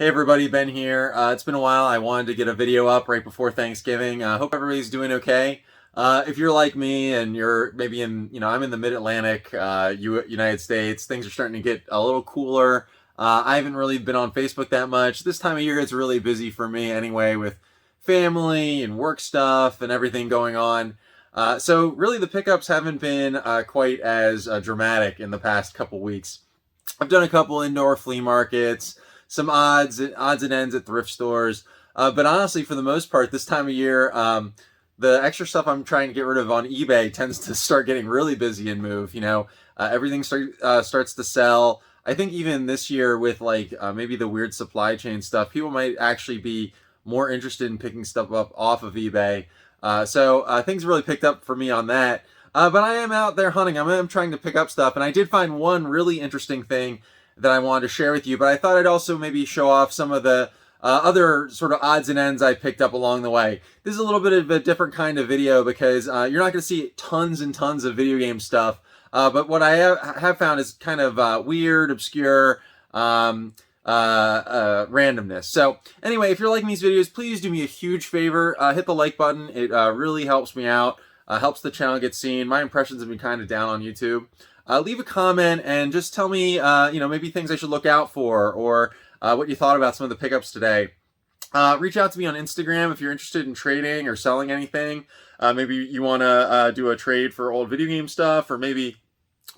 Hey everybody, Ben here. It's been a while. I wanted to get a video up right before Thanksgiving. Hope everybody's doing okay. If you're like me and you're maybe I'm in the Mid-Atlantic, United States, things are starting to get a little cooler. I haven't really been on Facebook that much. This time of year it's really busy for me anyway with family and work stuff and everything going on. So really the pickups haven't been quite as dramatic in the past couple weeks. I've done a couple indoor flea markets, some odds and ends at thrift stores. But honestly, for the most part, this time of year, the extra stuff I'm trying to get rid of on eBay tends to start getting really busy and move. Everything starts to sell. I think even this year with maybe the weird supply chain stuff, people might actually be more interested in picking stuff up off of eBay. So things really picked up for me on that. But I am out there hunting. I'm trying to pick up stuff, and I did find one really interesting thing that I wanted to share with you. But I thought I'd also maybe show off some of the other sort of odds and ends I picked up along the way. This is a little bit of a different kind of video because you're not going to see tons and tons of video game stuff. But what I have found is kind of weird, obscure randomness. So anyway, if you're liking these videos, please do me a huge favor. Hit the like button. It really helps me out. Helps the channel get seen. My impressions have been kind of down on YouTube. Leave a comment and just tell me, maybe things I should look out for or what you thought about some of the pickups today. Reach out to me on Instagram if you're interested in trading or selling anything. Maybe you want to do a trade for old video game stuff, or maybe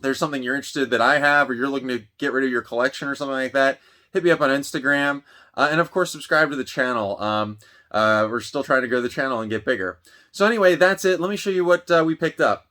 there's something you're interested that I have, or you're looking to get rid of your collection or something like that. Hit me up on Instagram. And of course, subscribe to the channel. We're still trying to grow the channel and get bigger. So anyway, that's it. Let me show you what we picked up.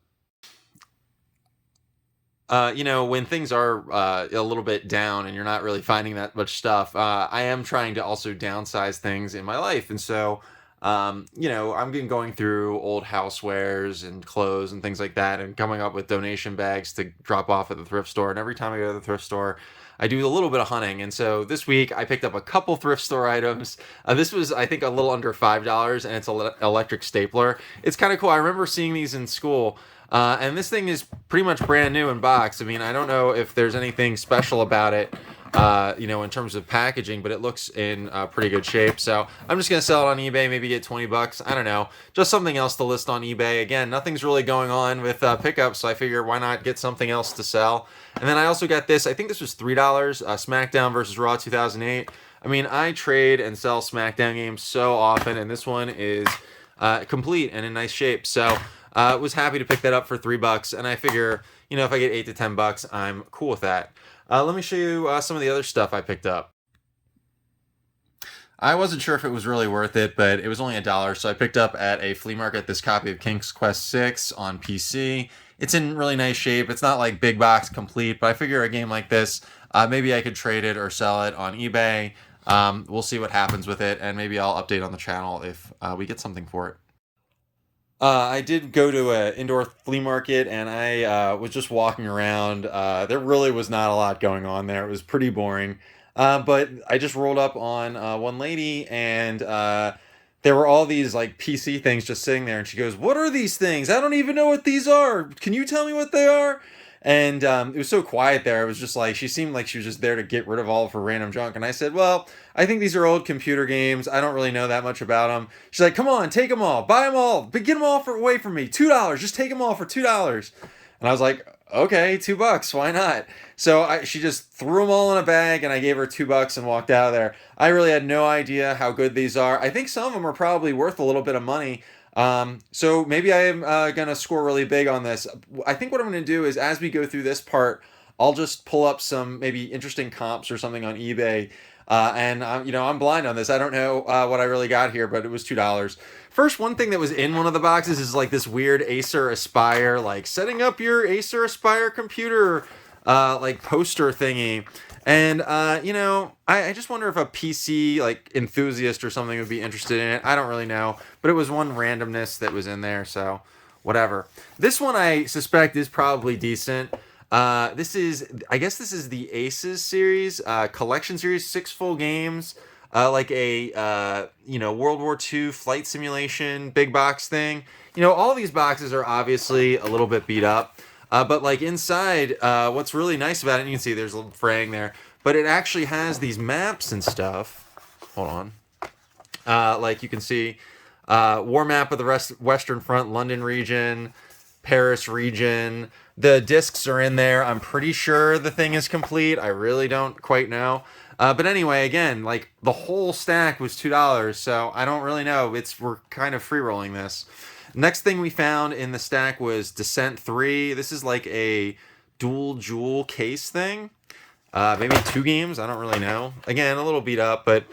When things are a little bit down and you're not really finding that much stuff, I am trying to also downsize things in my life. And so, I've been going through old housewares and clothes and things like that and coming up with donation bags to drop off at the thrift store. And every time I go to the thrift store, I do a little bit of hunting. And so this week I picked up a couple thrift store items. This was, I think, a little under $5, and it's an electric stapler. It's kind of cool. I remember seeing these in school. And this thing is pretty much brand new in box. I mean, I don't know if there's anything special about it, in terms of packaging, but it looks in pretty good shape. So I'm just going to sell it on eBay, maybe get 20 bucks. I don't know. Just something else to list on eBay. Again, nothing's really going on with pickups, so I figure why not get something else to sell. And then I also got this. I think this was $3, SmackDown versus Raw 2008. I mean, I trade and sell SmackDown games so often, and this one is complete and in nice shape. So was happy to pick that up for $3, and I figure, if I get 8 to 10 bucks, I'm cool with that. Let me show you some of the other stuff I picked up. I wasn't sure if it was really worth it, but it was only $1, so I picked up at a flea market this copy of King's Quest 6 on PC. It's in really nice shape. It's not like big box complete, but I figure a game like this, maybe I could trade it or sell it on eBay. We'll see what happens with it, and maybe I'll update on the channel if we get something for it. I did go to an indoor flea market, and I was just walking around. There really was not a lot going on there. It was pretty boring. But I just rolled up on one lady, and there were all these PC things just sitting there, and she goes, "What are these things? I don't even know what these are. Can you tell me what they are?" And it was so quiet there. It was just she seemed like she was just there to get rid of all of her random junk. And I said, "Well, I think these are old computer games. I don't really know that much about them." She's like, "Come on, take them all. Buy them all. But get them all away from me. $2. Just take them all for $2. And I was like, "Okay, $2. Why not?" So she just threw them all in a bag, and I gave her $2 and walked out of there. I really had no idea how good these are. I think some of them are probably worth a little bit of money. So maybe I am going to score really big on this. I think what I'm going to do is, as we go through this part, I'll just pull up some maybe interesting comps or something on eBay. And I'm blind on this. I don't know what I really got here, but it was $2. First, one thing that was in one of the boxes is this weird Acer Aspire, setting up your Acer Aspire computer, poster thingy. And, I just wonder if a PC, enthusiast or something would be interested in it. I don't really know. But it was one randomness that was in there, so whatever. This one I suspect is probably decent. I guess this is the Aces series, collection series, 6 full games. World War II flight simulation, big box thing. All these boxes are obviously a little bit beat up. But inside, what's really nice about it, and you can see there's a little fraying there, but it actually has these maps and stuff. Hold on. Like you can see, war map of the Western Front, London region, Paris region. The discs are in there. I'm pretty sure the thing is complete. I really don't quite know. But anyway, again, like the whole stack was $2, so I don't really know. We're kind of free rolling this. Next thing we found in the stack was Descent 3. This is like a dual jewel case thing. Maybe 2 games. I don't really know. Again, a little beat up, but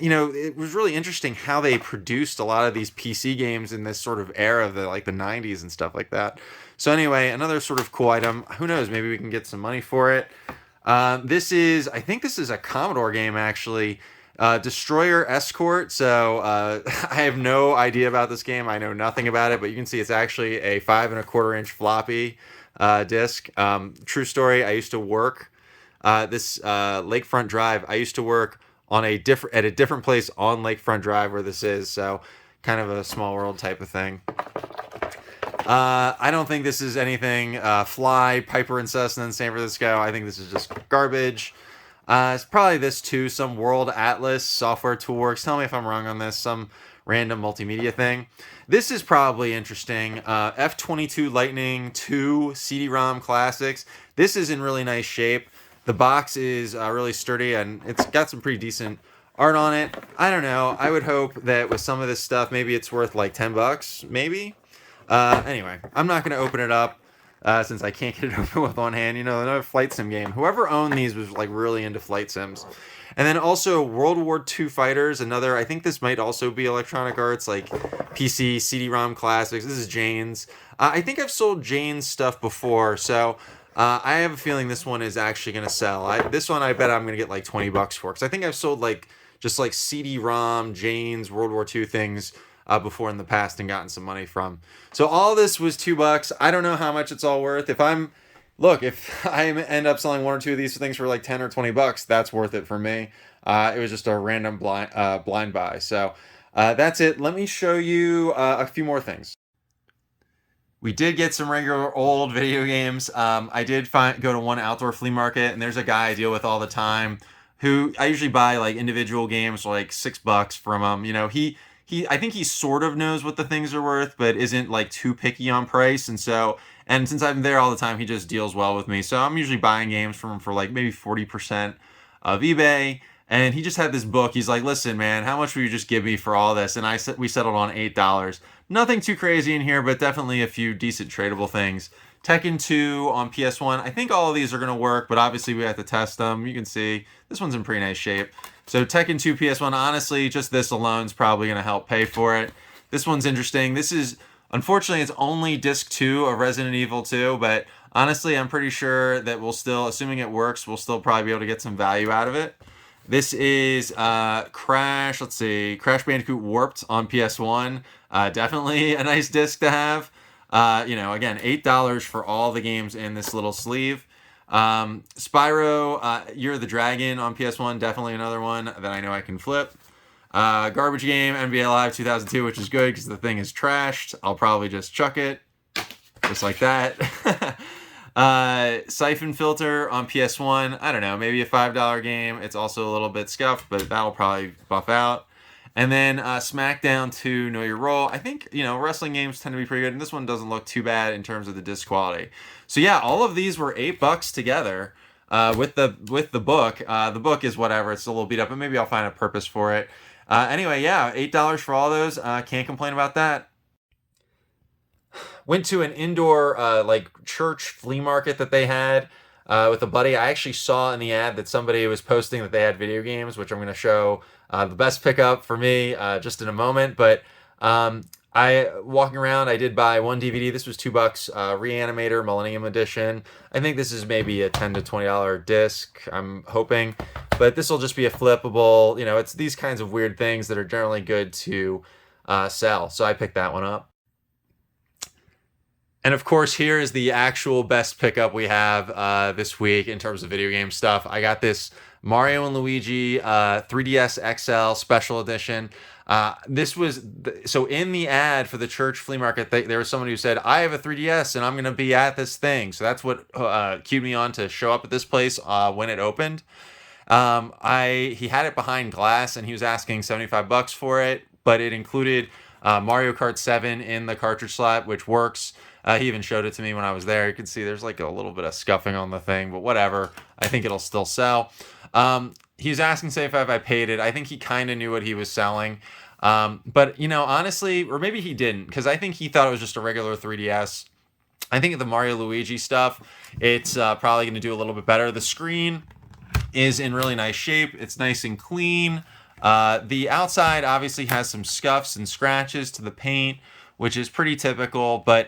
you know, it was really interesting how they produced a lot of these PC games in this sort of era of the 90s and stuff like that. So anyway, another sort of cool item. Who knows? Maybe we can get some money for it. I think this is a Commodore game actually. Destroyer Escort. So I have no idea about this game. I know nothing about it, but you can see it's actually a 5.25-inch floppy disc. True story. I used to work this Lakefront Drive. I used to work on at a different place on Lakefront Drive where this is. So kind of a small world type of thing. I don't think this is anything Fly, Piper and Cessna in San Francisco. I think this is just garbage. It's probably this too, some World Atlas software toolworks. Tell me if I'm wrong on this, some random multimedia thing. This is probably interesting. F-22 Lightning 2 CD-ROM Classics. This is in really nice shape. The box is really sturdy and it's got some pretty decent art on it. I don't know. I would hope that with some of this stuff, maybe it's worth like $10, maybe. Anyway, I'm not going to open it up since I can't get it open with one hand. You know, another flight sim game. Whoever owned these was like really into flight sims. And then also World War II Fighters, another, I think this might also be Electronic Arts, like PC, CD-ROM Classics. This is Jane's. I think I've sold Jane's stuff before, so I have a feeling this one is actually going to sell. This one I bet I'm going to get like $20 for, because I think I've sold like just like CD-ROM, Jane's, World War II things before in the past and gotten some money from. So all this was $2. I don't know how much it's all worth. If I end up selling 1 or 2 of these things for like 10 or $20, that's worth it for me. It was just a random blind buy. So that's it. Let me show you a few more things. We did get some regular old video games. I did go to one outdoor flea market, and there's a guy I deal with all the time who I usually buy like individual games for like $6 from him. You know, I think he sort of knows what the things are worth, but isn't like too picky on price. And since I'm there all the time, he just deals well with me. So I'm usually buying games from him for like maybe 40% of eBay. And he just had this book. He's like, listen, man, how much will you just give me for all this? And we settled on $8. Nothing too crazy in here, but definitely a few decent tradable things. Tekken 2 on PS1. I think all of these are going to work, but obviously we have to test them. You can see this one's in pretty nice shape. So Tekken 2 PS1, honestly, just this alone is probably going to help pay for it. This one's interesting. This is, unfortunately, it's only disc 2 of Resident Evil 2, but honestly, I'm pretty sure that we'll still, assuming it works, we'll still probably be able to get some value out of it. This is Crash Bandicoot Warped on PS1. Definitely a nice disc to have. Again, $8 for all the games in this little sleeve. Spyro, Year of the Dragon on PS1, definitely another one that I know I can flip. Garbage Game, NBA Live 2002, which is good because the thing is trashed. I'll probably just chuck it, just like that. Siphon Filter on PS1, I don't know, maybe a $5 game. It's also a little bit scuffed, but that'll probably buff out. And then SmackDown 2, Know Your Role. I think, wrestling games tend to be pretty good, and this one doesn't look too bad in terms of the disc quality. So yeah, all of these were $8 together with the book. The book is whatever, it's a little beat up, but maybe I'll find a purpose for it. Anyway, yeah, $8 for all those. Can't complain about that. Went to an indoor church flea market that they had with a buddy. I actually saw in the ad that somebody was posting that they had video games, which I'm going to show the best pickup for me just in a moment. But walking around, I did buy one DVD. This was $2, Reanimator Millennium Edition. I think this is maybe a $10 to $20 disc, I'm hoping. But this will just be a flippable, it's these kinds of weird things that are generally good to sell. So I picked that one up. And of course, here is the actual best pickup we have this week in terms of video game stuff. I got this Mario and Luigi 3DS XL Special Edition. So in the ad for the church flea market, there was someone who said, I have a 3DS and I'm going to be at this thing. So that's what cued me on to show up at this place when it opened. He had it behind glass and he was asking 75 bucks for it, but it included Mario Kart 7 in the cartridge slot, which works. He even showed it to me when I was there. You can see there's like a little bit of scuffing on the thing, but whatever. I think it'll still sell. He was asking 75. I paid it. I think he kind of knew what he was selling. But, you know, honestly, or maybe he didn't, because I think he thought it was just a regular 3DS. I think the Mario Luigi stuff, it's probably going to do a little bit better. The screen is in really nice shape. It's nice and clean. The outside obviously has some scuffs and scratches to the paint, which is pretty typical. But,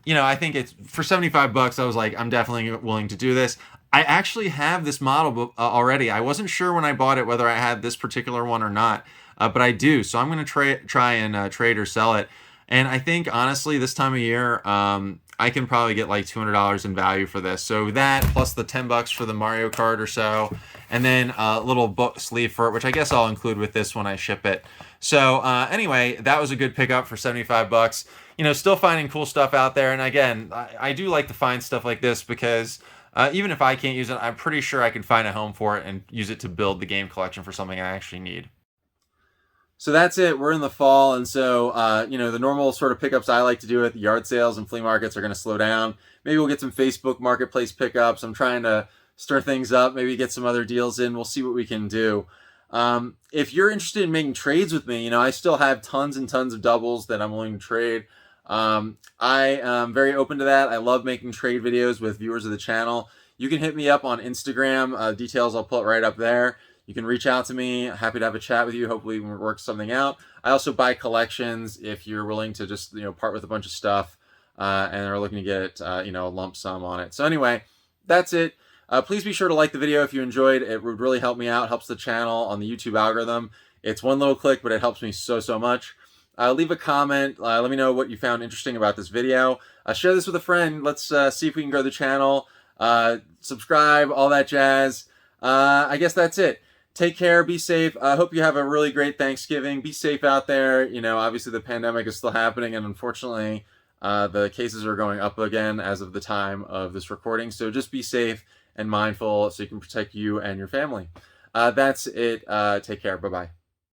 you know, I think it's for 75 bucks, I was like, I'm definitely willing to do this. I actually have this model already. I wasn't sure when I bought it whether I had this particular one or not, but I do. So I'm going to try and trade or sell it. And I think, honestly, this time of year, I can probably get like $200 in value for this. So that plus the 10 bucks for the Mario Kart or so, and then a little book sleeve for it, which I guess I'll include with this when I ship it. So anyway, that was a good pickup for 75 bucks. You know, still finding cool stuff out there. And again, I do like to find stuff like this because even if I can't use it, I'm pretty sure I can find a home for it and use it to build the game collection for something I actually need. So that's it. We're in the fall, and so you know, the normal sort of pickups I like to do at the yard sales and flea markets are going to slow down. Maybe we'll get some Facebook Marketplace pickups. I'm trying to stir things up. Maybe get some other deals in. We'll see what we can do. If you're interested in making trades with me, you know, I still have tons and tons of doubles that I'm willing to trade. I am very open to that. I love making trade videos with viewers of the channel. You can hit me up on Instagram. Details I'll put right up there. You can reach out to me. Happy to have a chat with you. Hopefully we can work something out. I also buy collections if you're willing to just, you know, part with a bunch of stuff and are looking to get, you know, a lump sum on it. So anyway, that's it. Please be sure to like the video if you enjoyed. It would really help me out. Helps the channel on the YouTube algorithm. It's one little click, but it helps me so much. Leave a comment. Let me know what you found interesting about this video. Share this with a friend. Let's see if we can grow the channel. Subscribe, all that jazz. I guess that's it. Take care. Be safe. I hope you have a really great Thanksgiving. Be safe out there. You know, obviously the pandemic is still happening, and unfortunately, the cases are going up again as of the time of this recording. So just be safe and mindful so you can protect you and your family. That's it. Take care. Bye-bye.